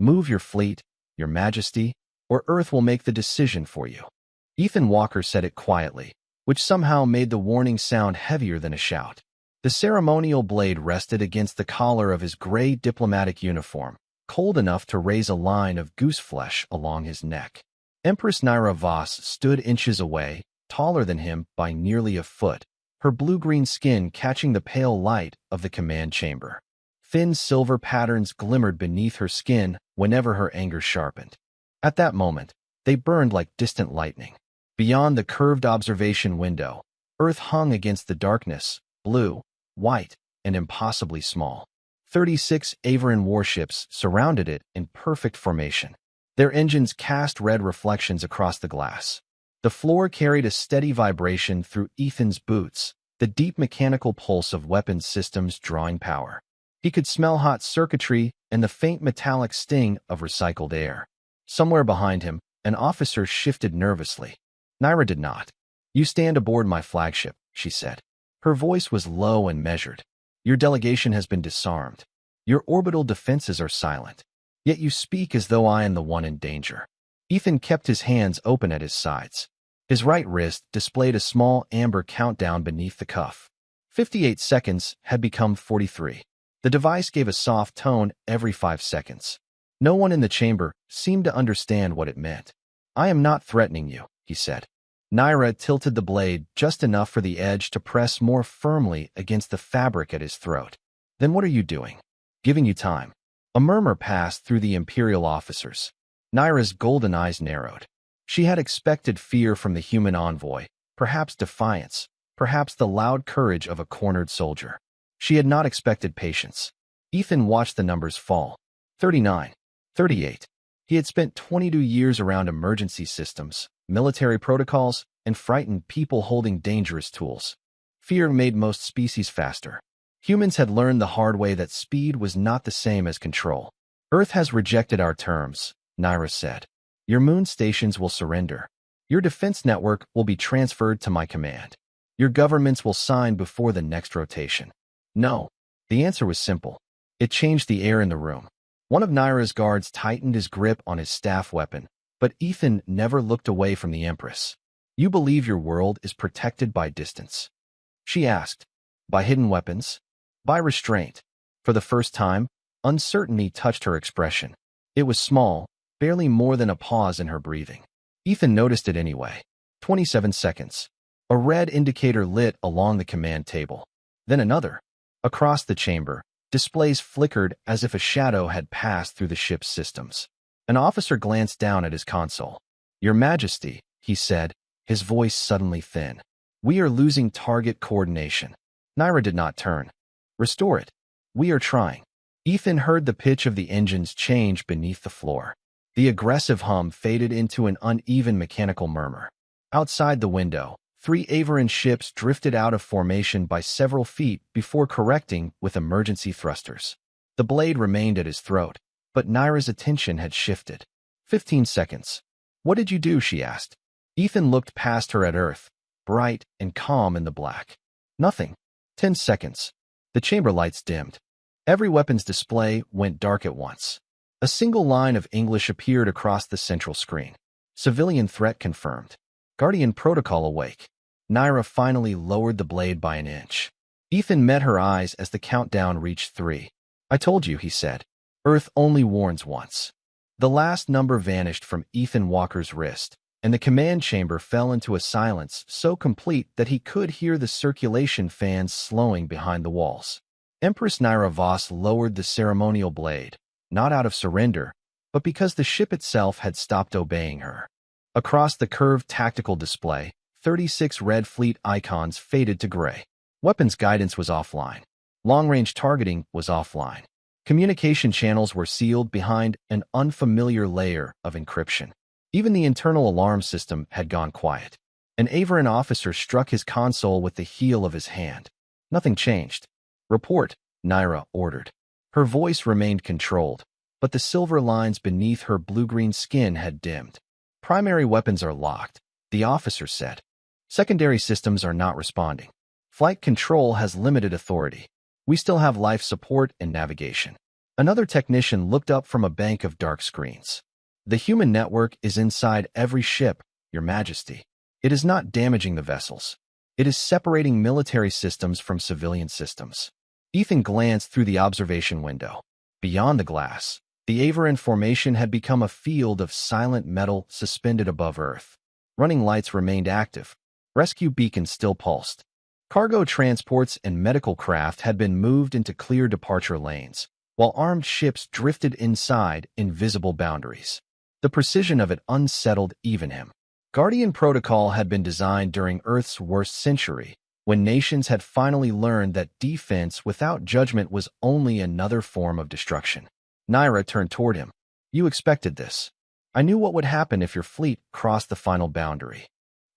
Move your fleet, your majesty, or Earth will make the decision for you. Ethan Walker said it quietly, which somehow made the warning sound heavier than a shout. The ceremonial blade rested against the collar of his gray diplomatic uniform, cold enough to raise a line of goose flesh along his neck. Empress Naira Voss stood inches away, taller than him by nearly a foot, her blue-green skin catching the pale light of the command chamber. Thin silver patterns glimmered beneath her skin whenever her anger sharpened. At that moment, they burned like distant lightning. Beyond the curved observation window, Earth hung against the darkness, blue, white, and impossibly small. 36 Averan warships surrounded it in perfect formation. Their engines cast red reflections across the glass. The floor carried a steady vibration through Ethan's boots, the deep mechanical pulse of weapons systems drawing power. He could smell hot circuitry and the faint metallic sting of recycled air. Somewhere behind him, an officer shifted nervously. Naira did not. "You stand aboard my flagship," she said. Her voice was low and measured. "Your delegation has been disarmed. Your orbital defenses are silent. Yet you speak as though I am the one in danger." Ethan kept his hands open at his sides. His right wrist displayed a small amber countdown beneath the cuff. 58 seconds had become 43. The device gave a soft tone every 5 seconds. No one in the chamber seemed to understand what it meant. "I am not threatening you," he said. Naira tilted the blade just enough for the edge to press more firmly against the fabric at his throat. "Then what are you doing?" "Giving you time." A murmur passed through the Imperial officers. Naira's golden eyes narrowed. She had expected fear from the human envoy, perhaps defiance, perhaps the loud courage of a cornered soldier. She had not expected patience. Ethan watched the numbers fall. 39. 38. He had spent 22 years around emergency systems, military protocols, and frightened people holding dangerous tools. Fear made most species faster. Humans had learned the hard way that speed was not the same as control. "Earth has rejected our terms," Naira said. "Your moon stations will surrender. Your defense network will be transferred to my command. Your governments will sign before the next rotation." No. The answer was simple. It changed the air in the room. One of Naira's guards tightened his grip on his staff weapon, but Ethan never looked away from the Empress. "You believe your world is protected by distance?" she asked. "By hidden weapons? By restraint?" For the first time, uncertainty touched her expression. It was small, barely more than a pause in her breathing. Ethan noticed it anyway. 27 seconds. A red indicator lit along the command table. Then another. Across the chamber, displays flickered as if a shadow had passed through the ship's systems. An officer glanced down at his console. "Your Majesty," he said, his voice suddenly thin. "We are losing target coordination." Naira did not turn. "Restore it." "We are trying." Ethan heard the pitch of the engines change beneath the floor. The aggressive hum faded into an uneven mechanical murmur. Outside the window, 3 Averan ships drifted out of formation by several feet before correcting with emergency thrusters. The blade remained at his throat, but Naira's attention had shifted. 15 seconds. "What did you do?" she asked. Ethan looked past her at Earth, bright and calm in the black. "Nothing." 10 seconds. The chamber lights dimmed. Every weapons display went dark at once. A single line of English appeared across the central screen. "Civilian threat confirmed. Guardian protocol awake." Naira finally lowered the blade by an inch. Ethan met her eyes as the countdown reached 3. "I told you," he said. "Earth only warns once." The last number vanished from Ethan Walker's wrist, and the command chamber fell into a silence so complete that he could hear the circulation fans slowing behind the walls. Empress Naira Voss lowered the ceremonial blade, not out of surrender, but because the ship itself had stopped obeying her. Across the curved tactical display, 36 Red Fleet icons faded to gray. Weapons guidance was offline. Long-range targeting was offline. Communication channels were sealed behind an unfamiliar layer of encryption. Even the internal alarm system had gone quiet. An Averan officer struck his console with the heel of his hand. Nothing changed. "Report," Naira ordered. Her voice remained controlled, but the silver lines beneath her blue-green skin had dimmed. "Primary weapons are locked," the officer said. "Secondary systems are not responding. Flight control has limited authority. We still have life support and navigation." Another technician looked up from a bank of dark screens. The human network is inside every ship, Your Majesty. It is not damaging the vessels. It is separating military systems from civilian systems. Ethan glanced through the observation window. Beyond the glass, the Averin formation had become a field of silent metal suspended above Earth. Running lights remained active. Rescue beacons still pulsed. Cargo transports and medical craft had been moved into clear departure lanes, while armed ships drifted inside invisible boundaries. The precision of it unsettled even him. Guardian Protocol had been designed during Earth's worst century, when nations had finally learned that defense without judgment was only another form of destruction. Naira turned toward him. You expected this. I knew what would happen if your fleet crossed the final boundary.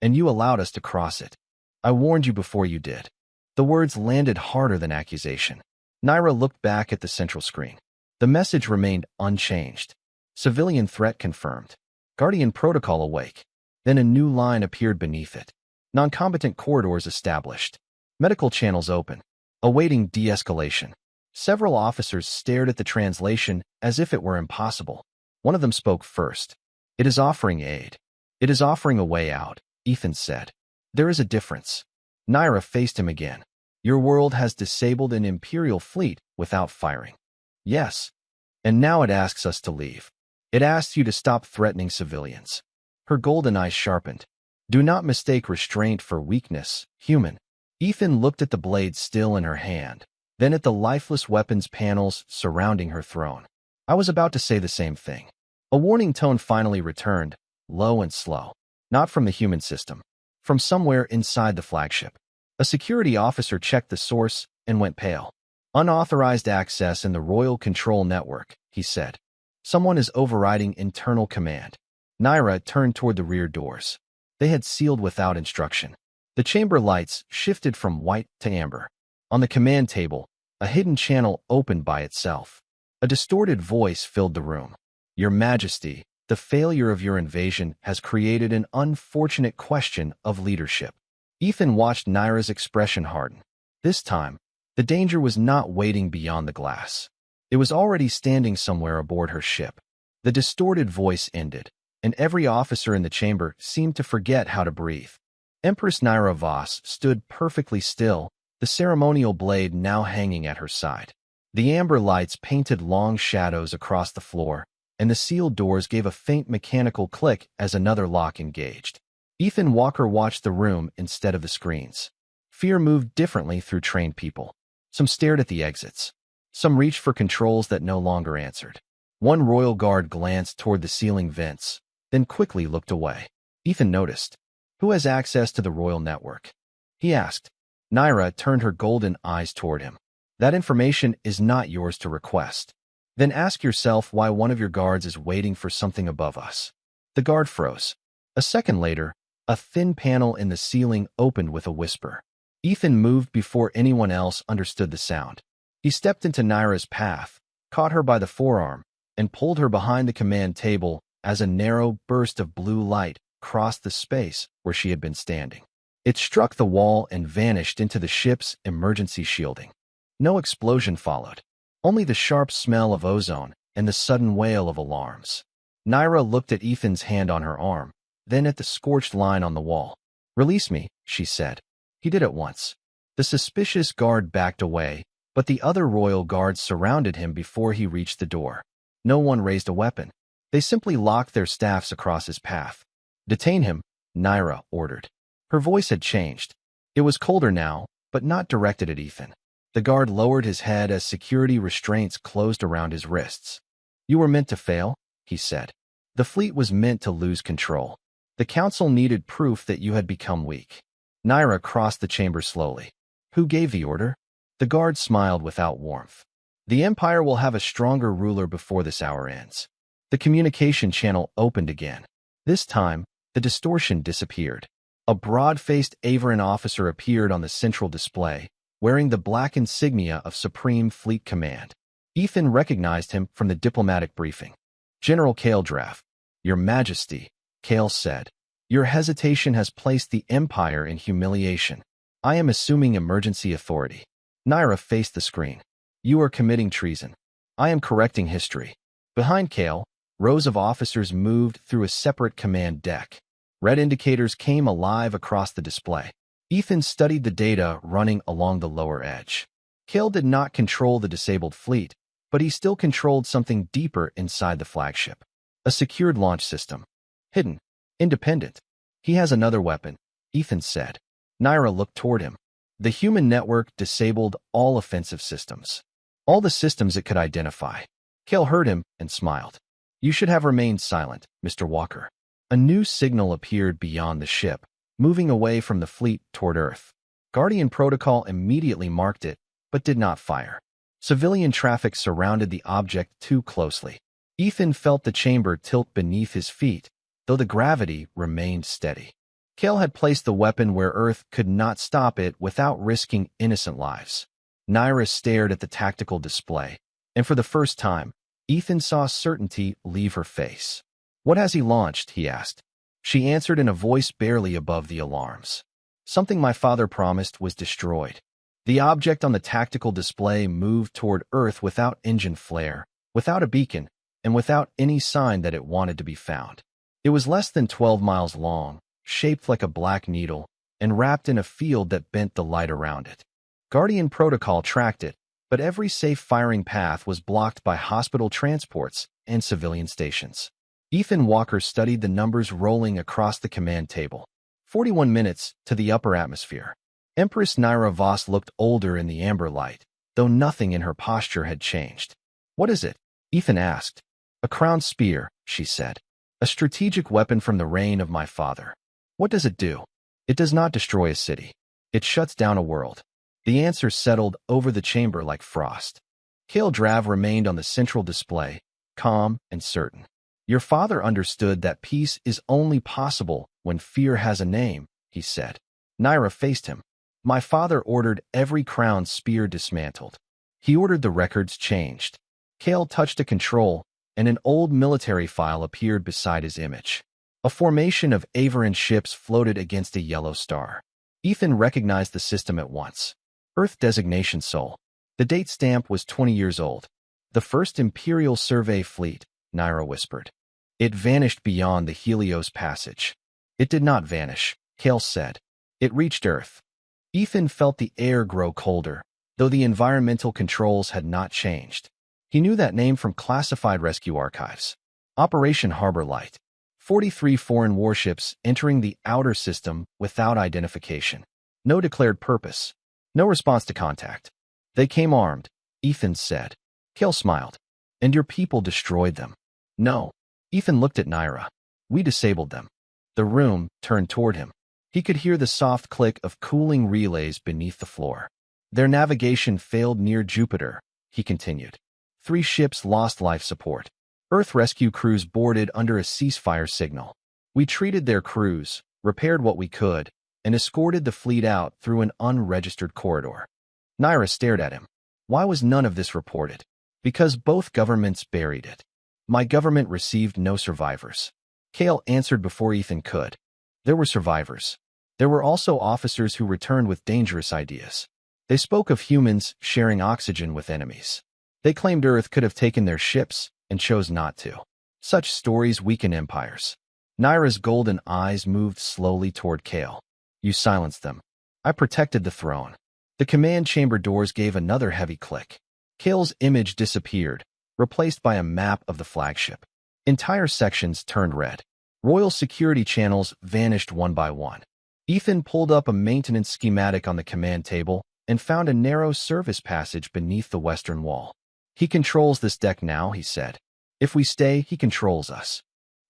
And you allowed us to cross it. I warned you before you did. The words landed harder than accusation. Naira looked back at the central screen. The message remained unchanged. Civilian threat confirmed. Guardian Protocol awake. Then a new line appeared beneath it. Non-combatant corridors established. Medical channels open. Awaiting de-escalation. Several officers stared at the translation as if it were impossible. One of them spoke first. It is offering aid. It is offering a way out, Ethan said. There is a difference. Naira faced him again. Your world has disabled an Imperial fleet without firing. Yes. And now it asks us to leave. It asks you to stop threatening civilians. Her golden eyes sharpened. Do not mistake restraint for weakness, human. Ethan looked at the blade still in her hand, then at the lifeless weapons panels surrounding her throne. I was about to say the same thing. A warning tone finally returned, low and slow. Not from the human system. From somewhere inside the flagship. A security officer checked the source and went pale. Unauthorized access in the Royal Control Network, he said. Someone is overriding internal command. Naira turned toward the rear doors. They had sealed without instruction. The chamber lights shifted from white to amber. On the command table, a hidden channel opened by itself. A distorted voice filled the room. Your Majesty, the failure of your invasion has created an unfortunate question of leadership. Ethan watched Naira's expression harden. This time, the danger was not waiting beyond the glass. It was already standing somewhere aboard her ship. The distorted voice ended, and every officer in the chamber seemed to forget how to breathe. Empress Naira Voss stood perfectly still, the ceremonial blade now hanging at her side. The amber lights painted long shadows across the floor, and the sealed doors gave a faint mechanical click as another lock engaged. Ethan Walker watched the room instead of the screens. Fear moved differently through trained people. Some stared at the exits. Some reached for controls that no longer answered. One royal guard glanced toward the ceiling vents, then quickly looked away. Ethan noticed. Who has access to the royal network? He asked. Naira turned her golden eyes toward him. That information is not yours to request. Then ask yourself why one of your guards is waiting for something above us. The guard froze. A second later, a thin panel in the ceiling opened with a whisper. Ethan moved before anyone else understood the sound. He stepped into Naira's path, caught her by the forearm, and pulled her behind the command table as a narrow burst of blue light crossed the space where she had been standing. It struck the wall and vanished into the ship's emergency shielding. No explosion followed, only the sharp smell of ozone and the sudden wail of alarms. Naira looked at Ethan's hand on her arm, then at the scorched line on the wall. Release me, she said. He did it once. The suspicious guard backed away, but the other royal guards surrounded him before he reached the door. No one raised a weapon. They simply locked their staffs across his path. Detain him, Naira ordered. Her voice had changed. It was colder now, but not directed at Ethan. The guard lowered his head as security restraints closed around his wrists. You were meant to fail, he said. The fleet was meant to lose control. The council needed proof that you had become weak. Naira crossed the chamber slowly. Who gave the order? The guard smiled without warmth. The Empire will have a stronger ruler before this hour ends. The communication channel opened again. This time, the distortion disappeared. A broad-faced Averin officer appeared on the central display, wearing the black insignia of Supreme Fleet Command. Ethan recognized him from the diplomatic briefing. General Kaeldraff, Your Majesty, Kael said. Your hesitation has placed the Empire in humiliation. I am assuming emergency authority. Naira faced the screen. You are committing treason. I am correcting history. Behind Kale, rows of officers moved through a separate command deck. Red indicators came alive across the display. Ethan studied the data running along the lower edge. Kale did not control the disabled fleet, but he still controlled something deeper inside the flagship. A secured launch system. Hidden. Independent. He has another weapon, Ethan said. Naira looked toward him. The human network disabled all offensive systems. All the systems it could identify. Kale heard him and smiled. You should have remained silent, Mr. Walker. A new signal appeared beyond the ship, moving away from the fleet toward Earth. Guardian Protocol immediately marked it, but did not fire. Civilian traffic surrounded the object too closely. Ethan felt the chamber tilt beneath his feet, though the gravity remained steady. Kale had placed the weapon where Earth could not stop it without risking innocent lives. Naira stared at the tactical display, and for the first time, Ethan saw certainty leave her face. What has he launched? He asked. She answered in a voice barely above the alarms. Something my father promised was destroyed. The object on the tactical display moved toward Earth without engine flare, without a beacon, and without any sign that it wanted to be found. It was less than 12 miles long, shaped like a black needle, and wrapped in a field that bent the light around it. Guardian Protocol tracked it, but every safe firing path was blocked by hospital transports and civilian stations. Ethan Walker studied the numbers rolling across the command table. 41 minutes to the upper atmosphere. Empress Naira Voss looked older in the amber light, though nothing in her posture had changed. What is it? Ethan asked. A crown spear, she said. A strategic weapon from the reign of my father. What does it do? It does not destroy a city. It shuts down a world. The answer settled over the chamber like frost. Kale Drav remained on the central display, calm and certain. Your father understood that peace is only possible when fear has a name, he said. Naira faced him. My father ordered every crown spear dismantled. He ordered the records changed. Kale touched a control, and an old military file appeared beside his image. A formation of Averan ships floated against a yellow star. Ethan recognized the system at once. Earth designation Sol. The date stamp was 20 years old. The first Imperial Survey Fleet, Naira whispered. It vanished beyond the Helios Passage. It did not vanish, Kale said. It reached Earth. Ethan felt the air grow colder, though the environmental controls had not changed. He knew that name from classified rescue archives. Operation Harbor Light. 43 foreign warships entering the outer system without identification. No declared purpose. No response to contact. They came armed, Ethan said. Kale smiled. And your people destroyed them. No. Ethan looked at Naira. We disabled them. The room turned toward him. He could hear the soft click of cooling relays beneath the floor. Their navigation failed near Jupiter, he continued. 3 ships lost life support. Earth rescue crews boarded under a ceasefire signal. We treated their crews, repaired what we could, and escorted the fleet out through an unregistered corridor. Naira stared at him. Why was none of this reported? Because both governments buried it. My government received no survivors. Kale answered before Ethan could. There were survivors. There were also officers who returned with dangerous ideas. They spoke of humans sharing oxygen with enemies. They claimed Earth could have taken their ships and chose not to. Such stories weaken empires. Naira's golden eyes moved slowly toward Kale. You silenced them. I protected the throne. The command chamber doors gave another heavy click. Kale's image disappeared, replaced by a map of the flagship. Entire sections turned red. Royal security channels vanished one by one. Ethan pulled up a maintenance schematic on the command table and found a narrow service passage beneath the western wall. He controls this deck now, he said. If we stay, he controls us.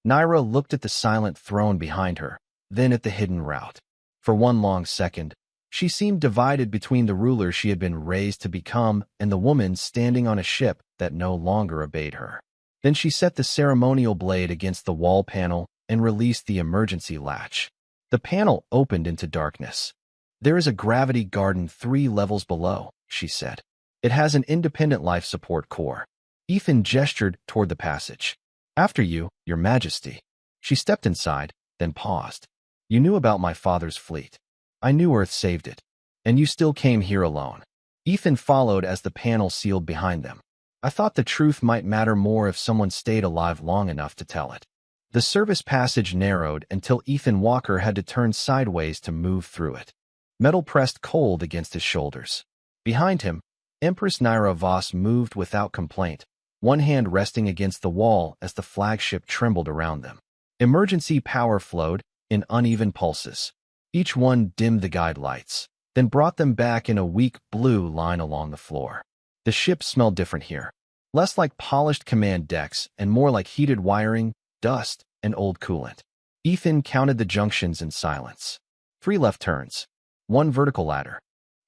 Naira looked at the silent throne behind her, then at the hidden route. For one long second, she seemed divided between the ruler she had been raised to become and the woman standing on a ship that no longer obeyed her. Then she set the ceremonial blade against the wall panel and released the emergency latch. The panel opened into darkness. There is a gravity garden 3 levels below, she said. It has an independent life support core. Ethan gestured toward the passage. After you, Your Majesty. She stepped inside, then paused. You knew about my father's fleet. I knew Earth saved it. And you still came here alone. Ethan followed as the panel sealed behind them. I thought the truth might matter more if someone stayed alive long enough to tell it. The service passage narrowed until Ethan Walker had to turn sideways to move through it. Metal pressed cold against his shoulders. Behind him, Empress Naira Voss moved without complaint, one hand resting against the wall as the flagship trembled around them. Emergency power flowed in uneven pulses. Each one dimmed the guide lights, then brought them back in a weak blue line along the floor. The ship smelled different here. Less like polished command decks and more like heated wiring, dust, and old coolant. Ethan counted the junctions in silence. 3 left turns. 1 vertical ladder.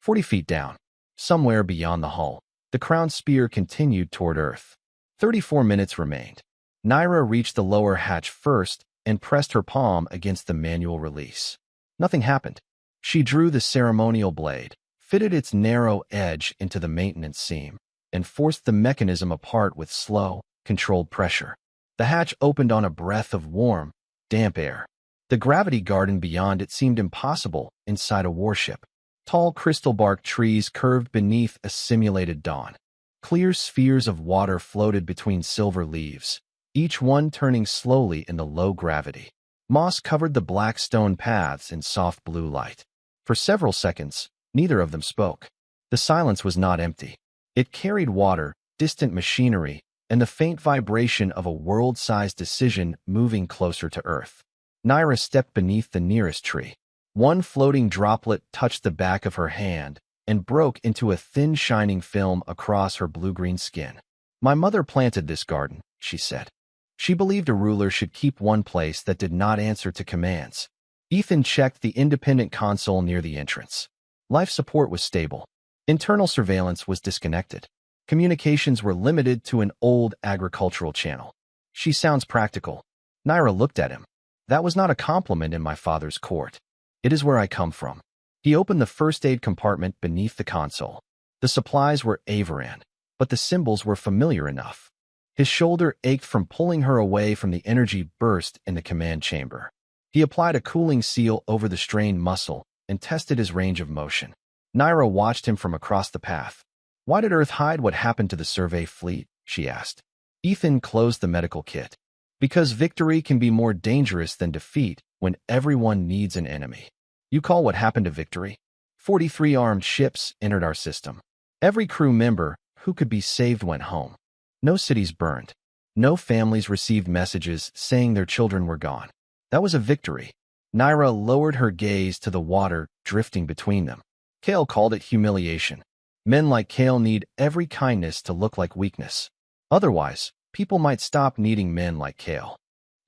40 feet down. Somewhere beyond the hull, the crown spear continued toward Earth. 34 minutes remained. Naira reached the lower hatch first and pressed her palm against the manual release. Nothing happened. She drew the ceremonial blade, fitted its narrow edge into the maintenance seam, and forced the mechanism apart with slow, controlled pressure. The hatch opened on a breath of warm, damp air. The gravity garden beyond it seemed impossible inside a warship. Tall crystal bark trees curved beneath a simulated dawn. Clear spheres of water floated between silver leaves, each one turning slowly in the low gravity. Moss covered the black stone paths in soft blue light. For several seconds, neither of them spoke. The silence was not empty. It carried water, distant machinery, and the faint vibration of a world-sized decision moving closer to Earth. Naira stepped beneath the nearest tree. One floating droplet touched the back of her hand and broke into a thin shining film across her blue-green skin. My mother planted this garden, she said. She believed a ruler should keep one place that did not answer to commands. Ethan checked the independent console near the entrance. Life support was stable. Internal surveillance was disconnected. Communications were limited to an old agricultural channel. She sounds practical. Naira looked at him. That was not a compliment in my father's court. It is where I come from. He opened the first aid compartment beneath the console. The supplies were Avaran, but the symbols were familiar enough. His shoulder ached from pulling her away from the energy burst in the command chamber. He applied a cooling seal over the strained muscle and tested his range of motion. Naira watched him from across the path. Why did Earth hide what happened to the survey fleet? She asked. Ethan closed the medical kit. Because victory can be more dangerous than defeat when everyone needs an enemy. You call what happened to victory? 43 armed ships entered our system. Every crew member who could be saved went home. No cities burned. No families received messages saying their children were gone. That was a victory. Naira lowered her gaze to the water drifting between them. Kale called it humiliation. Men like Kale need every kindness to look like weakness. Otherwise, people might stop needing men like Kale.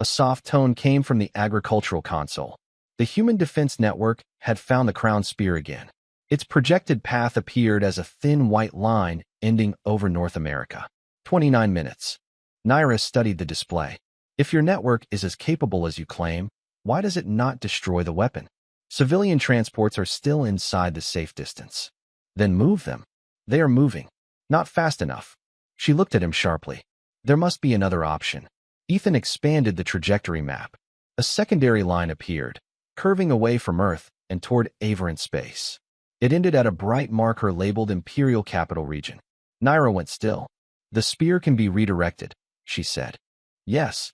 A soft tone came from the agricultural console. The Human Defense Network had found the crown spear again. Its projected path appeared as a thin white line ending over North America. 29 minutes. Naira studied the display. If your network is as capable as you claim, why does it not destroy the weapon? Civilian transports are still inside the safe distance. Then move them. They are moving. Not fast enough. She looked at him sharply. There must be another option. Ethan expanded the trajectory map. A secondary line appeared, curving away from Earth and toward Avaran space. It ended at a bright marker labeled Imperial Capital Region. Naira went still. The spear can be redirected, she said. Yes.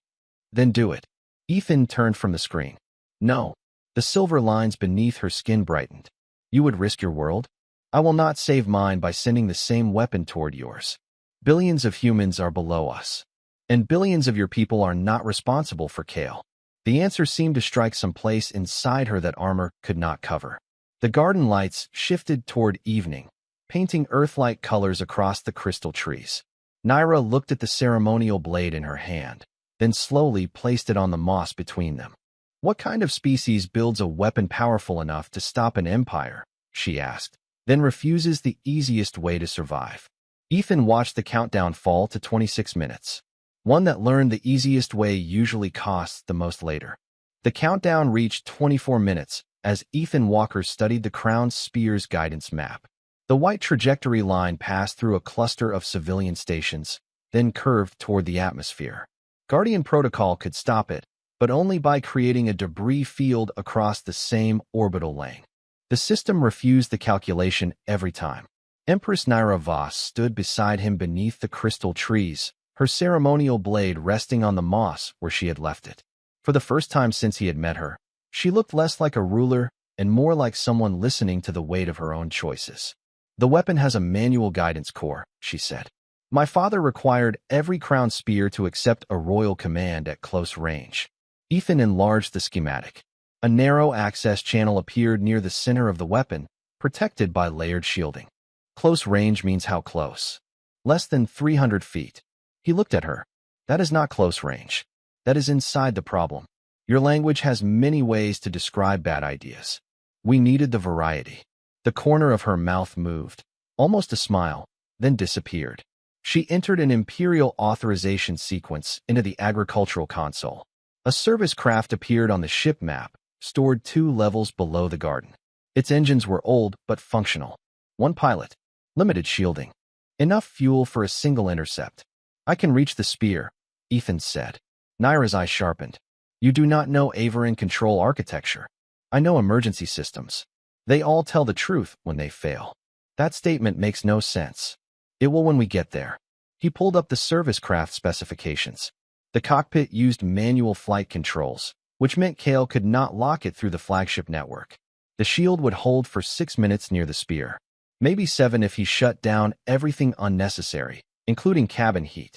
Then do it. Ethan turned from the screen. No. The silver lines beneath her skin brightened. You would risk your world? I will not save mine by sending the same weapon toward yours. Billions of humans are below us. And billions of your people are not responsible for Kale. The answer seemed to strike some place inside her that armor could not cover. The garden lights shifted toward evening, painting earth-like colors across the crystal trees. Naira looked at the ceremonial blade in her hand, then slowly placed it on the moss between them. What kind of species builds a weapon powerful enough to stop an empire? She asked, then refuses the easiest way to survive. Ethan watched the countdown fall to 26 minutes. One that learned the easiest way usually costs the most later. The countdown reached 24 minutes as Ethan Walker studied the crown spear's guidance map. The white trajectory line passed through a cluster of civilian stations, then curved toward the atmosphere. Guardian Protocol could stop it, but only by creating a debris field across the same orbital lane. The system refused the calculation every time. Empress Naira Voss stood beside him beneath the crystal trees, her ceremonial blade resting on the moss where she had left it. For the first time since he had met her, she looked less like a ruler and more like someone listening to the weight of her own choices. The weapon has a manual guidance core, she said. My father required every crown spear to accept a royal command at close range. Ethan enlarged the schematic. A narrow access channel appeared near the center of the weapon, protected by layered shielding. Close range means how close? Less than 300 feet. He looked at her. That is not close range. That is inside the problem. Your language has many ways to describe bad ideas. We needed the variety. The corner of her mouth moved, almost a smile, then disappeared. She entered an imperial authorization sequence into the agricultural console. A service craft appeared on the ship map, stored 2 levels below the garden. Its engines were old but functional. 1 pilot. Limited shielding. Enough fuel for a single intercept. I can reach the spear, Ethan said. Naira's eyes sharpened. You do not know Averin control architecture. I know emergency systems. They all tell the truth when they fail. That statement makes no sense. It will when we get there. He pulled up the service craft specifications. The cockpit used manual flight controls, which meant Kale could not lock it through the flagship network. The shield would hold for 6 minutes near the spear. Maybe 7 if he shut down everything unnecessary, including cabin heat.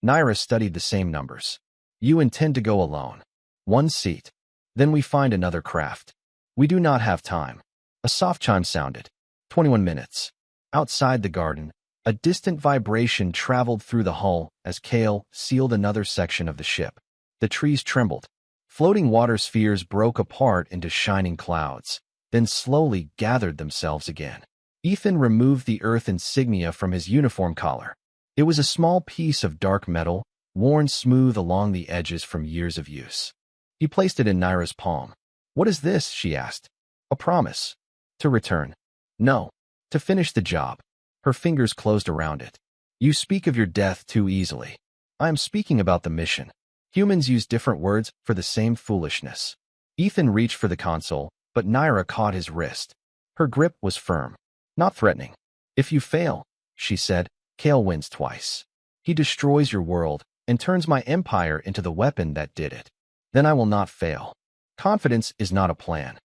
Naira studied the same numbers. You intend to go alone. 1 seat. Then we find another craft. We do not have time. A soft chime sounded. 21 minutes. Outside the garden, a distant vibration traveled through the hull as Kale sealed another section of the ship. The trees trembled. Floating water spheres broke apart into shining clouds, then slowly gathered themselves again. Ethan removed the Earth insignia from his uniform collar. It was a small piece of dark metal, worn smooth along the edges from years of use. He placed it in Naira's palm. What is this? She asked. A promise. To return. No. To finish the job. Her fingers closed around it. You speak of your death too easily. I am speaking about the mission. Humans use different words for the same foolishness. Ethan reached for the console, but Naira caught his wrist. Her grip was firm, not threatening. If you fail, she said, Kale wins twice. He destroys your world and turns my empire into the weapon that did it. Then I will not fail. Confidence is not a plan.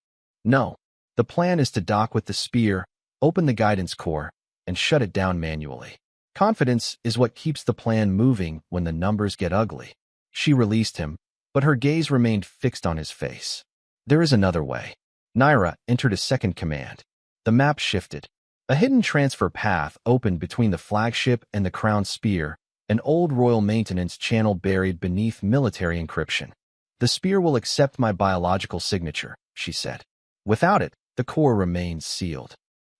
No, the plan is to dock with the spear, open the guidance core, and shut it down manually. Confidence is what keeps the plan moving when the numbers get ugly. She released him, but her gaze remained fixed on his face. There is another way. Naira entered a second command. The map shifted. A hidden transfer path opened between the flagship and the crown spear, an old royal maintenance channel buried beneath military encryption. The spear will accept my biological signature, she said. Without it, the core remains sealed.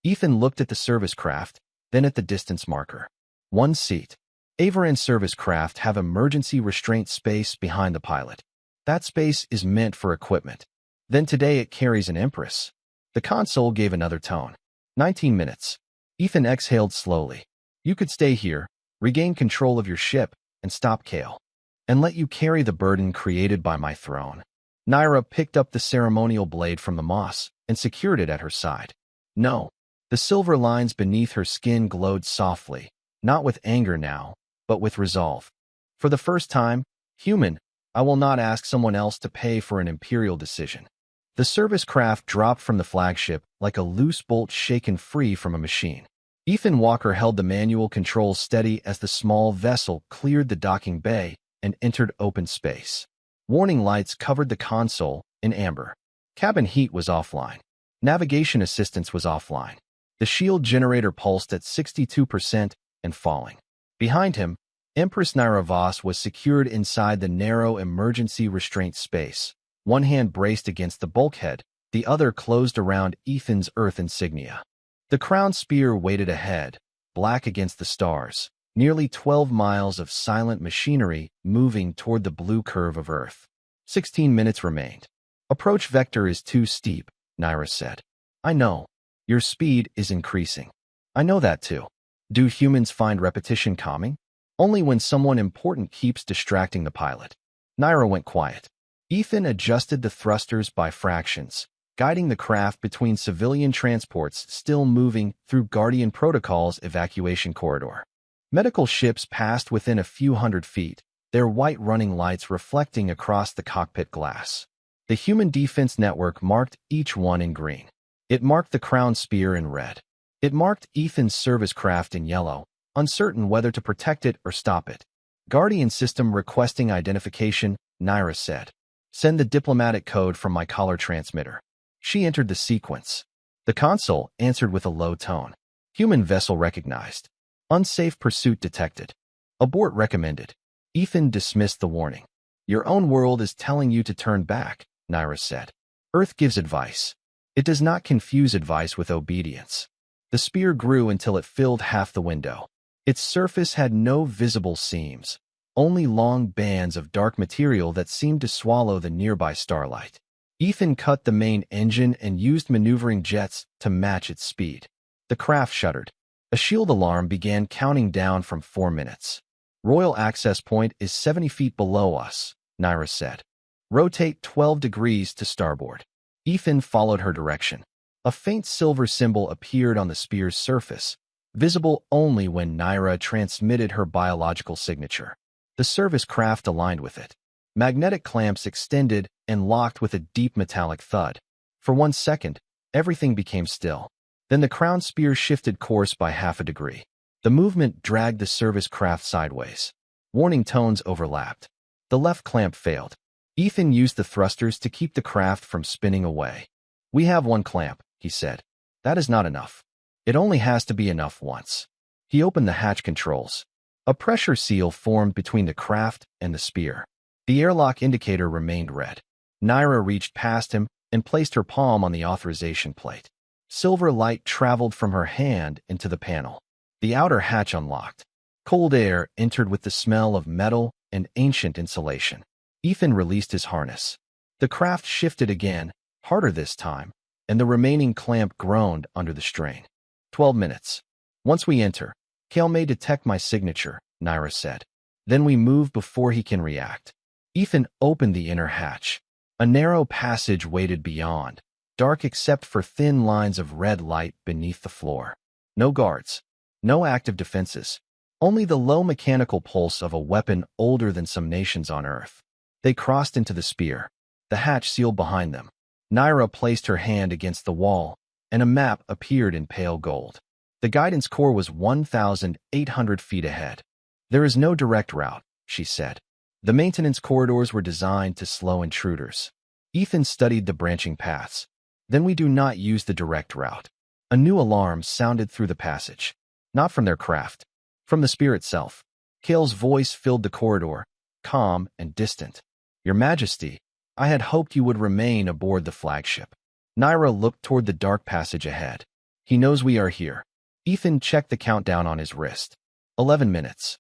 Ethan looked at the service craft, then at the distance marker. 1 seat. Averin service craft have emergency restraint space behind the pilot. That space is meant for equipment. Then today it carries an Empress. The console gave another tone. 19 minutes. Ethan exhaled slowly. You could stay here, regain control of your ship, and stop Kale. And let you carry the burden created by my throne. Naira picked up the ceremonial blade from the moss and secured it at her side. No. The silver lines beneath her skin glowed softly, not with anger now, but with resolve. For the first time, human, I will not ask someone else to pay for an imperial decision. The service craft dropped from the flagship like a loose bolt shaken free from a machine. Ethan Walker held the manual controls steady as the small vessel cleared the docking bay and entered open space. Warning lights covered the console in amber. Cabin heat was offline. Navigation assistance was offline. The shield generator pulsed at 62% and falling. Behind him, Empress Naira Voss was secured inside the narrow emergency restraint space. One hand braced against the bulkhead, the other closed around Ethan's Earth insignia. The crown spear waited ahead, black against the stars, nearly 12 miles of silent machinery moving toward the blue curve of Earth. 16 minutes remained. Approach vector is too steep, Naira said. I know. Your speed is increasing. I know that too. Do humans find repetition calming? Only when someone important keeps distracting the pilot. Naira went quiet. Ethan adjusted the thrusters by fractions, guiding the craft between civilian transports still moving through Guardian Protocol's evacuation corridor. Medical ships passed within a few hundred feet, their white running lights reflecting across the cockpit glass. The Human Defense Network marked each one in green. It marked the Crown Spear in red. It marked Ethan's service craft in yellow, uncertain whether to protect it or stop it. Guardian system requesting identification, Naira said. Send the diplomatic code from my collar transmitter. She entered the sequence. The console answered with a low tone. Human vessel recognized. Unsafe pursuit detected. Abort recommended. Ethan dismissed the warning. Your own world is telling you to turn back, Naira said. Earth gives advice. It does not confuse advice with obedience. The spear grew until it filled half the window. Its surface had no visible seams, only long bands of dark material that seemed to swallow the nearby starlight. Ethan cut the main engine and used maneuvering jets to match its speed. The craft shuddered. A shield alarm began counting down from 4 minutes. Royal access point is 70 feet below us, Naira said. Rotate 12 degrees to starboard. Ethan followed her direction. A faint silver symbol appeared on the spear's surface, visible only when Naira transmitted her biological signature. The service craft aligned with it. Magnetic clamps extended and locked with a deep metallic thud. For 1 second, everything became still. Then the crown spear shifted course by half a degree. The movement dragged the service craft sideways. Warning tones overlapped. The left clamp failed. Ethan used the thrusters to keep the craft from spinning away. We have 1 clamp, he said. That is not enough. It only has to be enough once. He opened the hatch controls. A pressure seal formed between the craft and the spear. The airlock indicator remained red. Naira reached past him and placed her palm on the authorization plate. Silver light traveled from her hand into the panel. The outer hatch unlocked. Cold air entered with the smell of metal and ancient insulation. Ethan released his harness. The craft shifted again, harder this time, and the remaining clamp groaned under the strain. 12 minutes. Once we enter, Kale may detect my signature, Naira said. Then we move before he can react. Ethan opened the inner hatch. A narrow passage waited beyond, dark except for thin lines of red light beneath the floor. No guards. No active defenses. Only the low mechanical pulse of a weapon older than some nations on Earth. They crossed into the spear. The hatch sealed behind them. Naira placed her hand against the wall, and a map appeared in pale gold. The guidance core was 1,800 feet ahead. There is no direct route, she said. The maintenance corridors were designed to slow intruders. Ethan studied the branching paths. Then we do not use the direct route. A new alarm sounded through the passage. Not from their craft. From the spear itself. Kale's voice filled the corridor, calm and distant. Your Majesty, I had hoped you would remain aboard the flagship. Naira looked toward the dark passage ahead. He knows we are here. Ethan checked the countdown on his wrist. 11 minutes.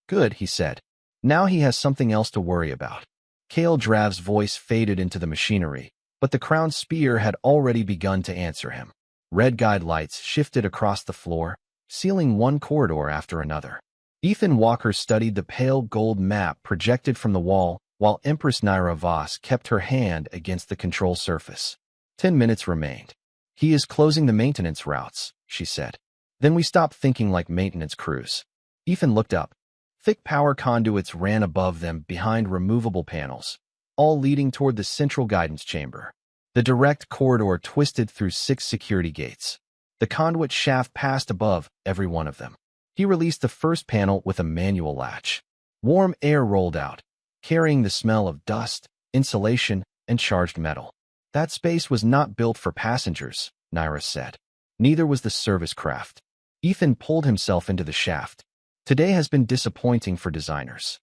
Good, he said. Now he has something else to worry about. Kale Drav's voice faded into the machinery, but the crown spear had already begun to answer him. Red guide lights shifted across the floor, sealing one corridor after another. Ethan Walker studied the pale gold map projected from the wall, while Empress Naira Voss kept her hand against the control surface. 10 minutes remained. He is closing the maintenance routes, she said. Then we stopped thinking like maintenance crews. Ethan looked up. Thick power conduits ran above them behind removable panels, all leading toward the central guidance chamber. The direct corridor twisted through 6 security gates. The conduit shaft passed above every one of them. He released the first panel with a manual latch. Warm air rolled out, carrying the smell of dust, insulation, and charged metal. That space was not built for passengers, Naira said. Neither was the service craft. Ethan pulled himself into the shaft. Today has been disappointing for designers.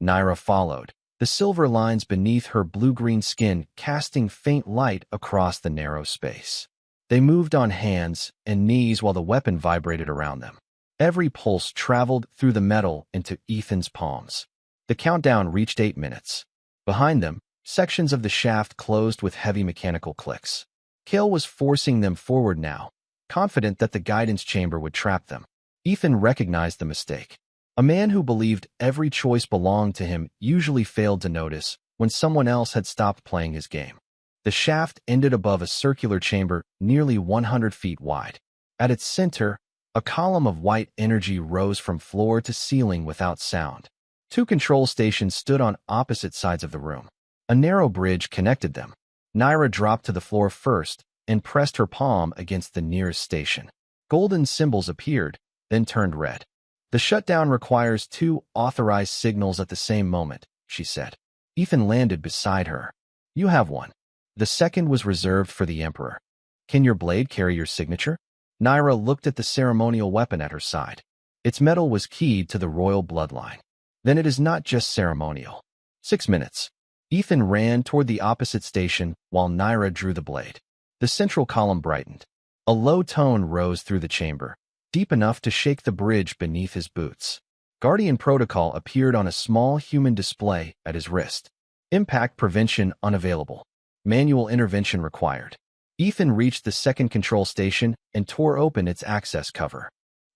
Naira followed, the silver lines beneath her blue-green skin casting faint light across the narrow space. They moved on hands and knees while the weapon vibrated around them. Every pulse traveled through the metal into Ethan's palms. The countdown reached 8 minutes. Behind them, sections of the shaft closed with heavy mechanical clicks. Kale was forcing them forward now, confident that the guidance chamber would trap them. Ethan recognized the mistake. A man who believed every choice belonged to him usually failed to notice when someone else had stopped playing his game. The shaft ended above a circular chamber nearly 100 feet wide. At its center, a column of white energy rose from floor to ceiling without sound. Two control stations stood on opposite sides of the room. A narrow bridge connected them. Naira dropped to the floor first and pressed her palm against the nearest station. Golden symbols appeared, then turned red. The shutdown requires 2 authorized signals at the same moment, she said. Ethan landed beside her. You have one. The second was reserved for the Emperor. Can your blade carry your signature? Naira looked at the ceremonial weapon at her side. Its metal was keyed to the royal bloodline. Then it is not just ceremonial. 6 minutes. Ethan ran toward the opposite station while Naira drew the blade. The central column brightened. A low tone rose through the chamber, deep enough to shake the bridge beneath his boots. Guardian Protocol appeared on a small human display at his wrist. Impact prevention unavailable. Manual intervention required. Ethan reached the second control station and tore open its access cover.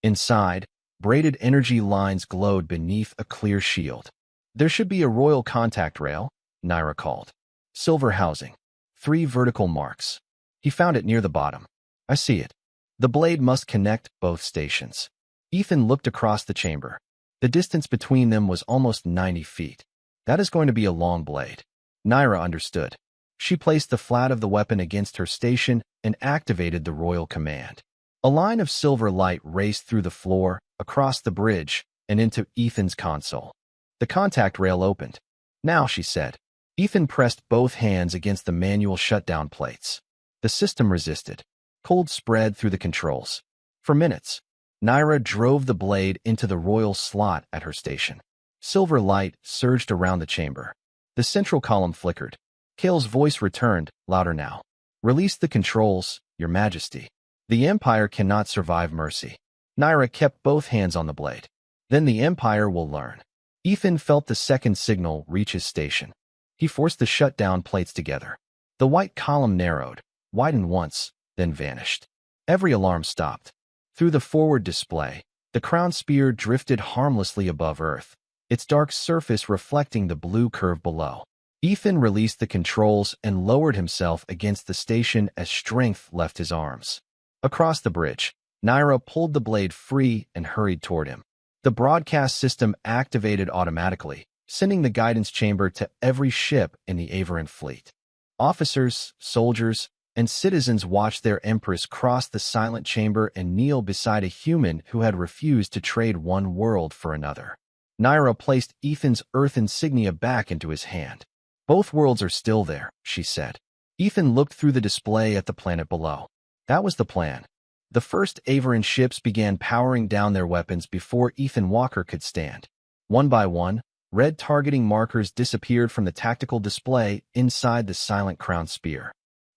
Inside, braided energy lines glowed beneath a clear shield. There should be a royal contact rail, Naira called. Silver housing. 3 vertical marks. He found it near the bottom. I see it. The blade must connect both stations. Ethan looked across the chamber. The distance between them was almost 90 feet. That is going to be a long blade. Naira understood. She placed the flat of the weapon against her station and activated the royal command. A line of silver light raced through the floor, across the bridge, and into Ethan's console. The contact rail opened. Now, she said. Ethan pressed both hands against the manual shutdown plates. The system resisted. Cold spread through the controls. For minutes, Naira drove the blade into the royal slot at her station. Silver light surged around the chamber. The central column flickered. Kale's voice returned, louder now. Release the controls, Your Majesty. The Empire cannot survive mercy. Naira kept both hands on the blade. Then the Empire will learn. Ethan felt the second signal reach his station. He forced the shutdown plates together. The white column narrowed, widened once, then vanished. Every alarm stopped. Through the forward display, the crown spear drifted harmlessly above Earth, its dark surface reflecting the blue curve below. Ethan released the controls and lowered himself against the station as strength left his arms. Across the bridge, Naira pulled the blade free and hurried toward him. The broadcast system activated automatically, sending the guidance chamber to every ship in the Averan fleet. Officers, soldiers, and citizens watched their Empress cross the silent chamber and kneel beside a human who had refused to trade one world for another. Naira placed Ethan's Earth insignia back into his hand. Both worlds are still there, she said. Ethan looked through the display at the planet below. That was the plan. The first Averan ships began powering down their weapons before Ethan Walker could stand. One by one, red targeting markers disappeared from the tactical display inside the silent crown spear.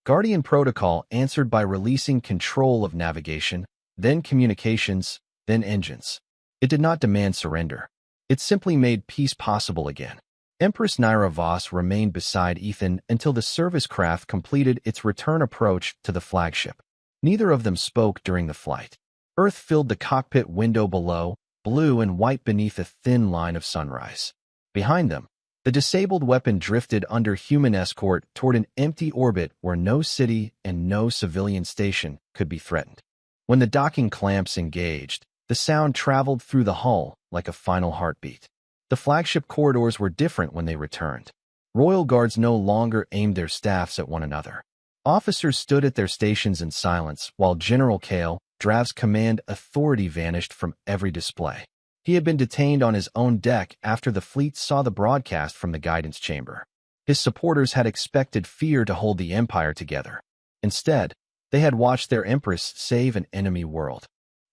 Guardian Protocol answered by releasing control of navigation, then communications, then engines. It did not demand surrender. It simply made peace possible again. Empress Naira Voss remained beside Ethan until the service craft completed its return approach to the flagship. Neither of them spoke during the flight. Earth filled the cockpit window below, blue and white beneath a thin line of sunrise. Behind them, the disabled weapon drifted under human escort toward an empty orbit where no city and no civilian station could be threatened. When the docking clamps engaged, the sound traveled through the hull like a final heartbeat. The flagship corridors were different when they returned. Royal guards no longer aimed their staffs at one another. Officers stood at their stations in silence while General Kale, Drav's command authority vanished from every display. He had been detained on his own deck after the fleet saw the broadcast from the guidance chamber. His supporters had expected fear to hold the Empire together. Instead, they had watched their Empress save an enemy world.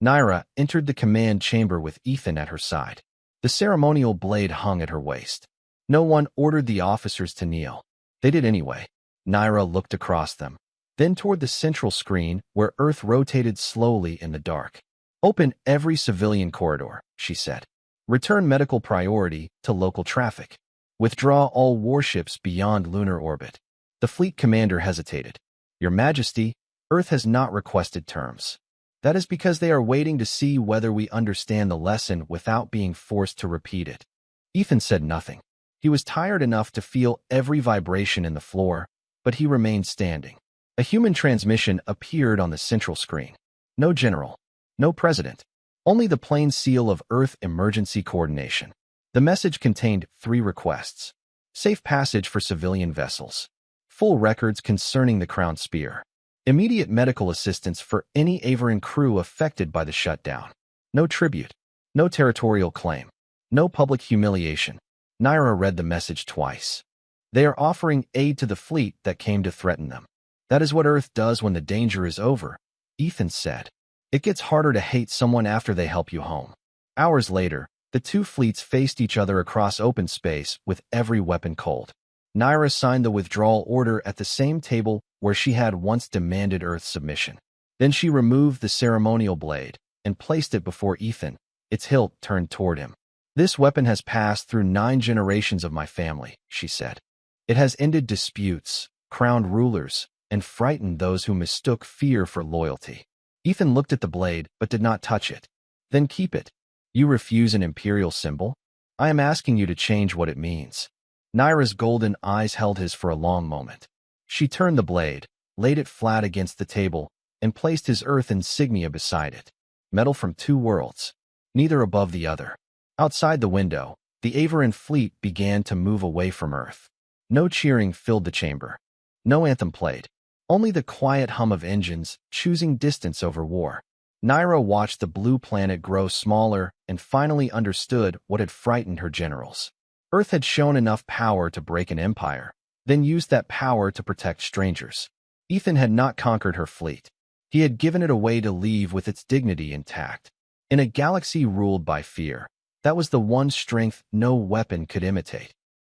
Naira entered the command chamber with Ethan at her side. The ceremonial blade hung at her waist. No one ordered the officers to kneel. They did anyway. Naira looked across them, then toward the central screen where Earth rotated slowly in the dark. Open every civilian corridor, she said. Return medical priority to local traffic. Withdraw all warships beyond lunar orbit. The fleet commander hesitated. Your Majesty, Earth has not requested terms. That is because they are waiting to see whether we understand the lesson without being forced to repeat it. Ethan said nothing. He was tired enough to feel every vibration in the floor, but he remained standing. A human transmission appeared on the central screen. No general. No president. Only the plain seal of Earth Emergency Coordination. The message contained 3 requests. Safe passage for civilian vessels. Full records concerning the Crown Spear. Immediate medical assistance for any Averin crew affected by the shutdown. No tribute. No territorial claim. No public humiliation. Naira read the message twice. They are offering aid to the fleet that came to threaten them. That is what Earth does when the danger is over, Ethan said. It gets harder to hate someone after they help you home. Hours later, the 2 fleets faced each other across open space with every weapon cold. Naira signed the withdrawal order at the same table where she had once demanded Earth's submission. Then she removed the ceremonial blade and placed it before Ethan, its hilt turned toward him. This weapon has passed through 9 generations of my family, she said. It has ended disputes, crowned rulers, and frightened those who mistook fear for loyalty. Ethan looked at the blade but did not touch it. Then keep it. You refuse an imperial symbol? I am asking you to change what it means. Naira's golden eyes held his for a long moment. She turned the blade, laid it flat against the table, and placed his Earth insignia beside it. Metal from 2 worlds, neither above the other. Outside the window, the Averin fleet began to move away from Earth. No cheering filled the chamber. No anthem played. Only the quiet hum of engines, choosing distance over war. Naira watched the blue planet grow smaller and finally understood what had frightened her generals. Earth had shown enough power to break an empire, then used that power to protect strangers. Ethan had not conquered her fleet. He had given it away to leave with its dignity intact. In a galaxy ruled by fear, that was the one strength no weapon could imitate.